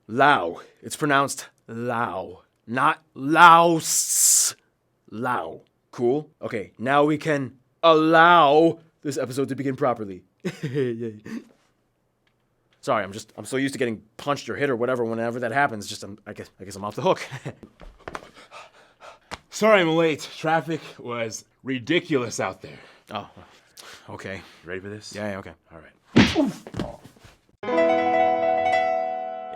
Lao. It's pronounced Lao, not Laos. Lao. Cool? Okay, now we can allow this episode to begin properly. Sorry, I'm so used to getting punched or hit or whatever whenever that happens. I guess I'm off the hook. Sorry I'm late. Traffic was ridiculous out there. Oh, okay. You ready for this? Yeah, okay. All right.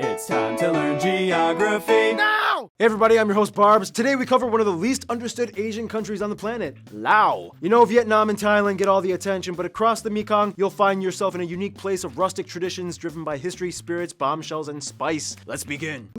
It's time to learn geography now! Hey everybody, I'm your host Barbs. Today we cover one of the least understood Asian countries on the planet, Laos. You know, Vietnam and Thailand get all the attention, but across the Mekong, you'll find yourself in a unique place of rustic traditions driven by history, spirits, bombshells, and spice. Let's begin.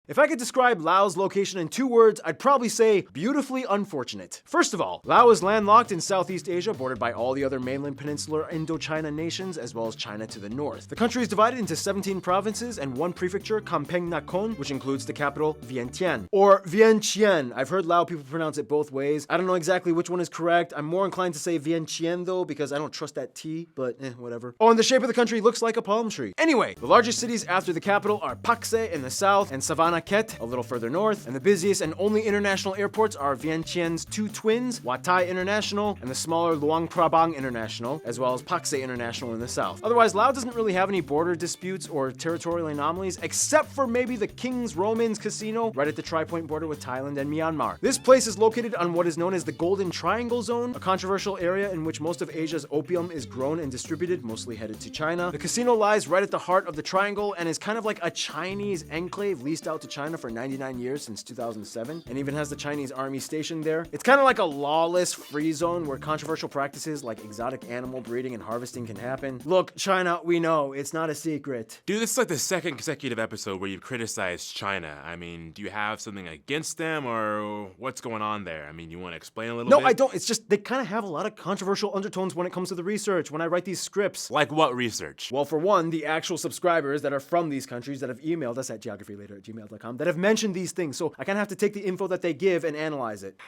If I could describe Laos' location in 2 words, I'd probably say beautifully unfortunate. First of all, Laos is landlocked in Southeast Asia, bordered by all the other mainland peninsular Indochina nations, as well as China to the north. The country is divided into 17 provinces and 1 prefecture, Kampeng Nakhon, which includes the capital, Vientiane. Or Vientiane. I've heard Lao people pronounce it both ways. I don't know exactly which one is correct. I'm more inclined to say Vientiane though, because I don't trust that T, but whatever. Oh, and the shape of the country looks like a palm tree. Anyway, the largest cities after the capital are Paxe in the south and Savannah Ket a little further north, and the busiest and only international airports are Vientiane's 2 twins, Watai International, and the smaller Luang Prabang International, as well as Paxe International in the south. Otherwise, Laos doesn't really have any border disputes or territorial anomalies, except for maybe the King's Romans Casino right at the tri-point border with Thailand and Myanmar. This place is located on what is known as the Golden Triangle Zone, a controversial area in which most of Asia's opium is grown and distributed, mostly headed to China. The casino lies right at the heart of the triangle and is kind of like a Chinese enclave leased out to China for 99 years since 2007, and even has the Chinese army stationed there. It's kind of like a lawless free zone where controversial practices like exotic animal breeding and harvesting can happen. Look, China, we know, it's not a secret. Dude, this is like the 2nd consecutive episode where you've criticized China. I mean, do you have something against them, or what's going on there? I mean, you want to explain a little bit? No, I don't. It's just they kind of have a lot of controversial undertones when it comes to the research, when I write these scripts. Like what research? Well, for one, the actual subscribers that are from these countries that have emailed us at geographylater@gmail.com that have mentioned these things, so I kind of have to take the info that they give and analyze it.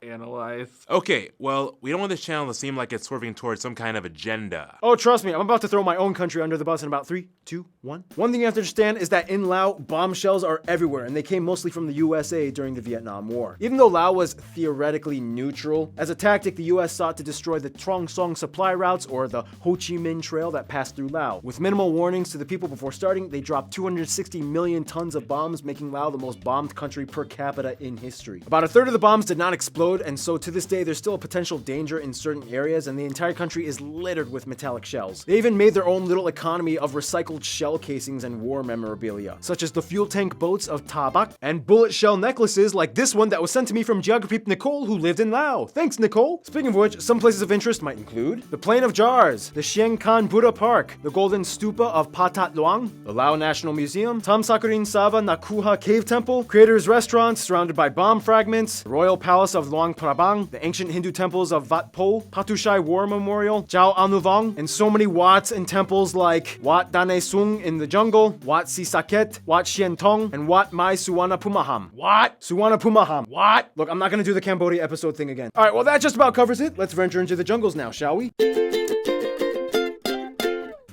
Analyze. Okay, well, we don't want this channel to seem like it's swerving towards some kind of agenda. Oh, trust me, I'm about to throw my own country under the bus in about 3, 2, 1. One thing you have to understand is that in Laos, bombshells are everywhere, and they came mostly from the USA during the Vietnam War. Even though Laos was theoretically neutral, as a tactic, the US sought to destroy the Trong Song supply routes, or the Ho Chi Minh Trail that passed through Laos. With minimal warnings to the people before starting, they dropped 260 million tons of bombs, making Laos the most bombed country per capita in history. About a third of the bombs did not explode, and so to this day there's still a potential danger in certain areas, and the entire country is littered with metallic shells. They even made their own little economy of recycled shell casings and war memorabilia, such as the fuel tank boats of Tabak and bullet shell necklaces like this one that was sent to me from Geography Nicole, who lived in Laos. Thanks, Nicole! Speaking of which, some places of interest might include the Plain of Jars, the Sieng Khan Buddha Park, the Golden Stupa of Patat Luang, the Lao National Museum, Tam Sakurin Sava Nakuha Cave Temple, Creator's Restaurant surrounded by bomb fragments, the Royal Palace of Luang Prabang, the ancient Hindu temples of Wat Po, Patushai War Memorial, Jiao Anuvong, and so many Wats and temples like Wat Dane Sung in the jungle, Wat Sisaket, Wat Sien Tong, and Wat Mai Suwanapumaham. What? Suwanapumaham. What? Look, I'm not gonna do the Cambodia episode thing again. Alright, well that just about covers it. Let's venture into the jungles now, shall we?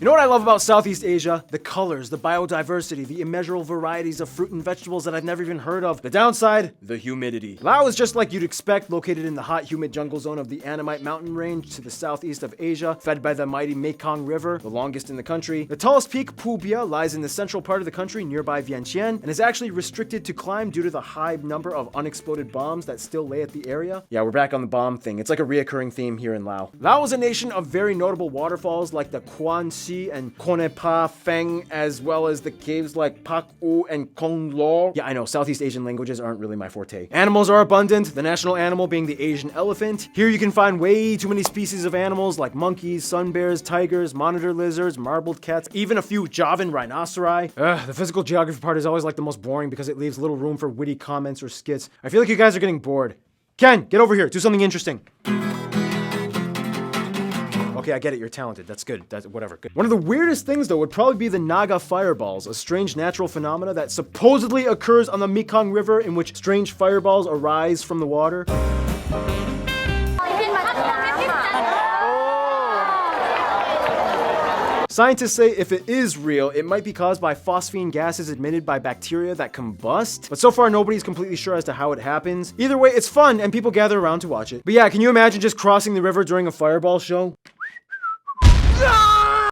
You know what I love about Southeast Asia? The colors, the biodiversity, the immeasurable varieties of fruit and vegetables that I've never even heard of. The downside? The humidity. Laos is just like you'd expect, located in the hot, humid jungle zone of the Annamite mountain range to the southeast of Asia, fed by the mighty Mekong River, the longest in the country. The tallest peak, Phu Bia, lies in the central part of the country nearby Vientiane, and is actually restricted to climb due to the high number of unexploded bombs that still lay at the area. Yeah, we're back on the bomb thing. It's like a reoccurring theme here in Laos. Laos is a nation of very notable waterfalls like the Quan Si and Konepa Feng, as well as the caves like Pak U and Kong Lo. Yeah, I know, Southeast Asian languages aren't really my forte. Animals are abundant, the national animal being the Asian elephant. Here you can find way too many species of animals like monkeys, sun bears, tigers, monitor lizards, marbled cats, even a few Javan rhinoceri. The physical geography part is always like the most boring because it leaves little room for witty comments or skits. I feel like you guys are getting bored. Ken, get over here, do something interesting. Okay, I get it, you're talented. That's good. That's whatever. Good. One of the weirdest things, though, would probably be the Naga fireballs, a strange natural phenomena that supposedly occurs on the Mekong River, in which strange fireballs arise from the water. Scientists say if it is real, it might be caused by phosphine gases emitted by bacteria that combust, but so far nobody's completely sure as to how it happens. Either way, it's fun and people gather around to watch it. But yeah, can you imagine just crossing the river during a fireball show?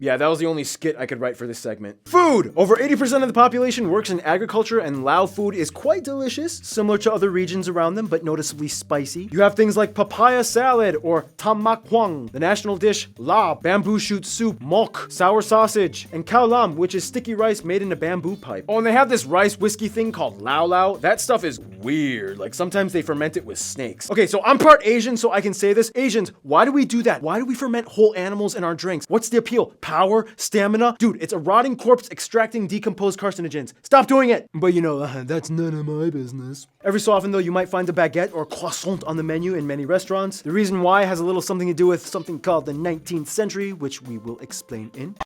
Yeah, that was the only skit I could write for this segment. Food! Over 80% of the population works in agriculture, and Lao food is quite delicious, similar to other regions around them, but noticeably spicy. You have things like papaya salad or tam mak huang, the national dish la, bamboo shoot soup, mok, sour sausage, and khao lam, which is sticky rice made in a bamboo pipe. Oh, and they have this rice whiskey thing called lao lao. That stuff is weird. Like, sometimes they ferment it with snakes. Okay, so I'm part Asian, so I can say this. Asians, why do we do that? Why do we ferment whole animals in our drinks? What's the appeal? Power? Stamina? Dude, it's a rotting corpse extracting decomposed carcinogens. Stop doing it! But you know, that's none of my business. Every so often though, you might find a baguette or croissant on the menu in many restaurants. The reason why has a little something to do with something called the 19th century, which we will explain in.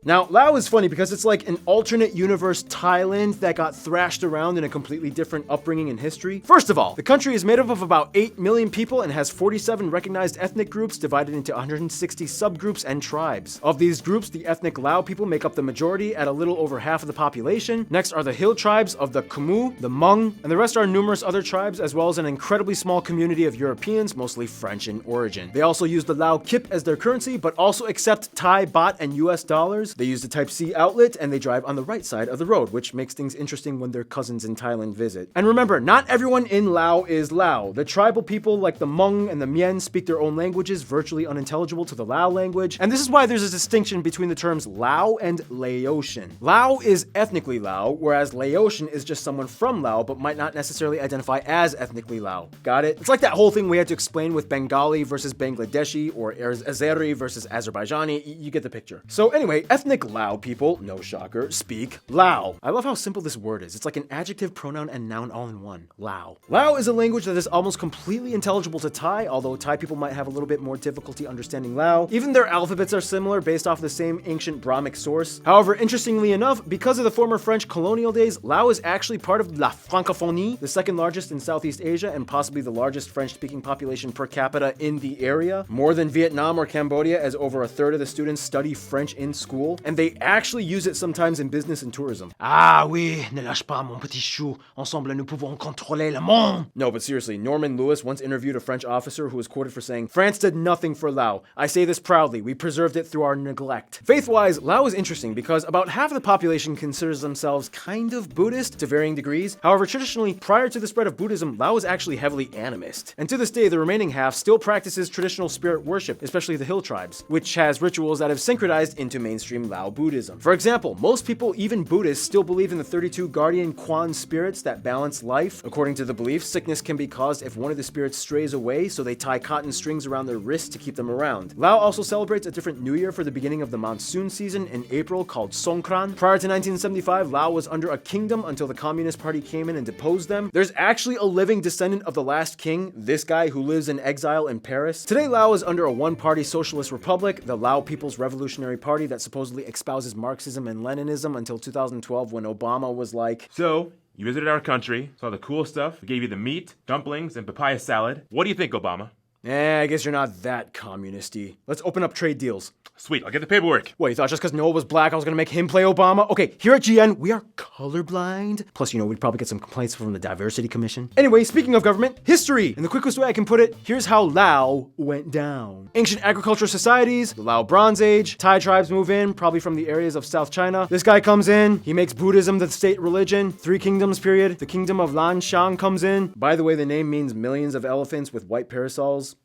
Now, Lao is funny because it's like an alternate universe Thailand that got thrashed around in a completely different upbringing in history. First of all, the country is made up of about 8 million people and has 47 recognized ethnic groups divided into 160 subgroups and tribes. Of these groups, the ethnic Lao people make up the majority at a little over half of the population. Next are the hill tribes of the Khmu, the Hmong, and the rest are numerous other tribes, as well as an incredibly small community of Europeans, mostly French in origin. They also use the Lao kip as their currency, but also accept Thai baht and US dollars. They use the Type-C outlet, and they drive on the right side of the road, which makes things interesting when their cousins in Thailand visit. And remember, not everyone in Lao is Lao. The tribal people like the Hmong and the Mien speak their own languages, virtually unintelligible to the Lao language, and this is why there's a distinction between the terms Lao and Laotian. Lao is ethnically Lao, whereas Laotian is just someone from Lao, but might not necessarily identify as ethnically Lao. Got it? It's like that whole thing we had to explain with Bengali versus Bangladeshi, or Azeri versus Azerbaijani. You get the picture. So anyway, ethnic Lao people, no shocker, speak Lao. I love how simple this word is. It's like an adjective, pronoun, and noun all in one. Lao. Lao is a language that is almost completely intelligible to Thai, although Thai people might have a little bit more difficulty understanding Lao. Even their alphabets are similar, based off the same ancient Brahmic source. However, interestingly enough, because of the former French colonial days, Lao is actually part of La Francophonie, the second largest in Southeast Asia and possibly the largest French-speaking population per capita in the area. More than Vietnam or Cambodia, as over a third of the students study French in school, and they actually use it sometimes in business and tourism. Ah oui, ne lâche pas mon petit chou. Ensemble nous pouvons contrôler le monde. No, but seriously, Norman Lewis once interviewed a French officer who was quoted for saying, "France did nothing for Lao. I say this proudly. We preserved it through our neglect." Faith-wise, Lao is interesting because about half of the population considers themselves kind of Buddhist to varying degrees. However, traditionally, prior to the spread of Buddhism, Lao was actually heavily animist. And to this day, the remaining half still practices traditional spirit worship, especially the hill tribes, which has rituals that have synchronized into mainstream Lao Buddhism. For example, most people, even Buddhists, still believe in the 32 guardian Quan spirits that balance life. According to the belief, sickness can be caused if one of the spirits strays away, so they tie cotton strings around their wrists to keep them around. Lao also celebrates a different new year for the beginning of the monsoon season in April called Songkran. Prior to 1975, Lao was under a kingdom until the Communist Party came in and deposed them. There's actually a living descendant of the last king, this guy who lives in exile in Paris. Today, Lao is under a one-party socialist republic, the Lao People's Revolutionary Party, that supposedly espouses Marxism and Leninism until 2012 when Obama was like, So, you visited our country, saw the cool stuff, we gave you the meat, dumplings, and papaya salad. What do you think, Obama? I guess you're not that communist-y. Let's open up trade deals. Sweet, I'll get the paperwork. What, you thought just because Noah was black I was gonna make him play Obama? Okay, here at GN, we are colorblind. Plus, you know, we'd probably get some complaints from the Diversity Commission. Anyway, speaking of government, history! In the quickest way I can put it, here's how Lao went down. Ancient agricultural societies, the Lao Bronze Age, Thai tribes move in, probably from the areas of South China. This guy comes in, he makes Buddhism the state religion. 3 kingdoms period, the kingdom of Lan Shang comes in. By the way, the name means millions of elephants with white parasols.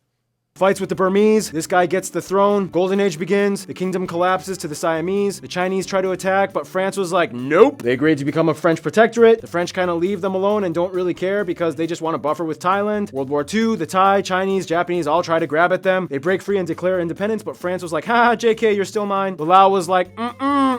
Fights with the Burmese, this guy gets the throne, Golden Age begins, the kingdom collapses to the Siamese, the Chinese try to attack, but France was like, nope. They agreed to become a French protectorate, the French kind of leave them alone and don't really care because they just want to buffer with Thailand. World War II, the Thai, Chinese, Japanese all try to grab at them. They break free and declare independence, but France was like, haha, JK, you're still mine. The Lao was like,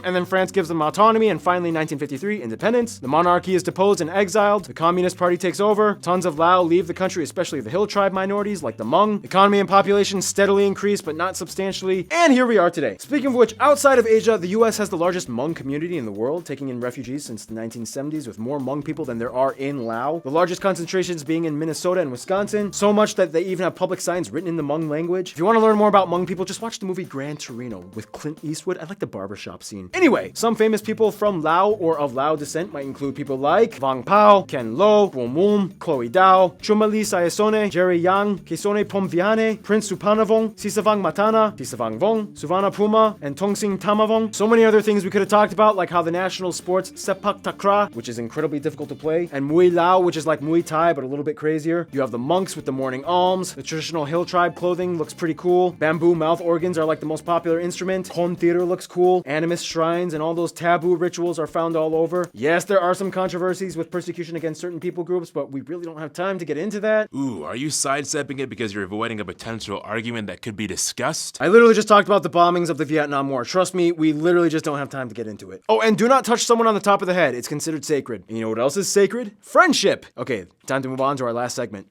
and then France gives them autonomy, and finally 1953, independence. The monarchy is deposed and exiled. The Communist Party takes over. Tons of Lao leave the country, especially the hill tribe minorities like the Hmong. Economy and population steadily increase, but not substantially. And here we are today. Speaking of which, outside of Asia, the US has the largest Hmong community in the world, taking in refugees since the 1970s, with more Hmong people than there are in Laos. The largest concentrations being in Minnesota and Wisconsin, so much that they even have public signs written in the Hmong language. If you want to learn more about Hmong people, just watch the movie Gran Torino with Clint Eastwood. I like the barbershop scene. Anyway, some famous people from Laos or of Lao descent might include people like Vang Pao, Ken Lo, Guo Mum, Chloe Dao, Chumali Sayasone, Jerry Yang, Kesone Pomviane, Prince Supanavong, Sisavang Matana, Tisavang Vong, Suvana Puma, and Tongsing Tamavong. So many other things we could have talked about, like how the national sports Sepak Takraw, which is incredibly difficult to play, and Muay Lao, which is like Muay Thai but a little bit crazier. You have the monks with the morning alms. The traditional hill tribe clothing looks pretty cool. Bamboo mouth organs are like the most popular instrument. Home theater looks cool. Animist shrines and all those taboo rituals are found all over. Yes, there are some controversies with persecution against certain people groups, but we really don't have time to get into that. Ooh, are you sidestepping it because you're avoiding a potential argument that could be discussed? I literally just talked about the bombings of the Vietnam War. Trust me, we literally just don't have time to get into it. Oh, and do not touch someone on the top of the head. It's considered sacred. And you know what else is sacred? Friendship! Okay, time to move on to our last segment.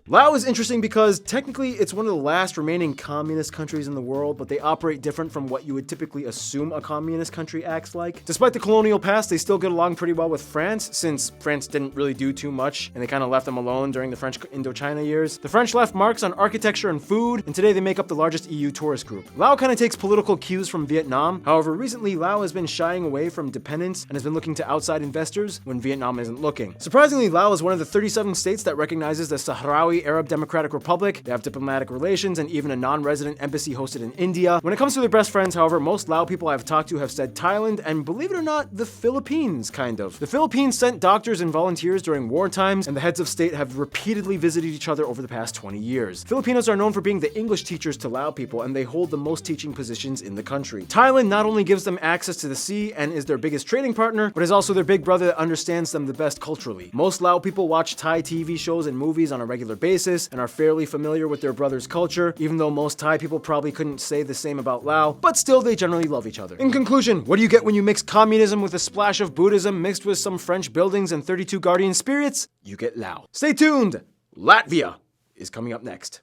Laos is interesting because technically it's one of the last remaining communist countries in the world, but they operate different from what you would typically assume a communist country acts like. Despite the colonial past, they still get along pretty well with France, since France didn't really do too much, and they kind of left them alone during the French Indochina years. The French left marks on architecture and food, and today they make up the largest EU tourist group. Laos kind of takes political cues from Vietnam. However, recently Laos has been shying away from dependence and has been looking to outside investors when Vietnam isn't looking. Surprisingly, Laos is one of the 37 states that recognizes the Sahrawi Arab Democratic Republic. They have diplomatic relations and even a non-resident embassy hosted in India. When it comes to their best friends, however, most Lao people I've talked to have said Thailand, and believe it or not, the Philippines, kind of. The Philippines sent doctors and volunteers during war times, and the heads of state have repeatedly visited each other over the past 20 years. Filipinos are known for being the English teachers to Lao people, and they hold the most teaching positions in the country. Thailand not only gives them access to the sea and is their biggest trading partner, but is also their big brother that understands them the best culturally. Most Lao people watch Thai TV shows and movies on a regular basis, and are fairly familiar with their brother's culture, even though most Thai people probably couldn't say the same about Lao, but still they generally love each other. In conclusion, what do you get when you mix communism with a splash of Buddhism mixed with some French buildings and 32 guardian spirits? You get Lao. Stay tuned! Latvia is coming up next.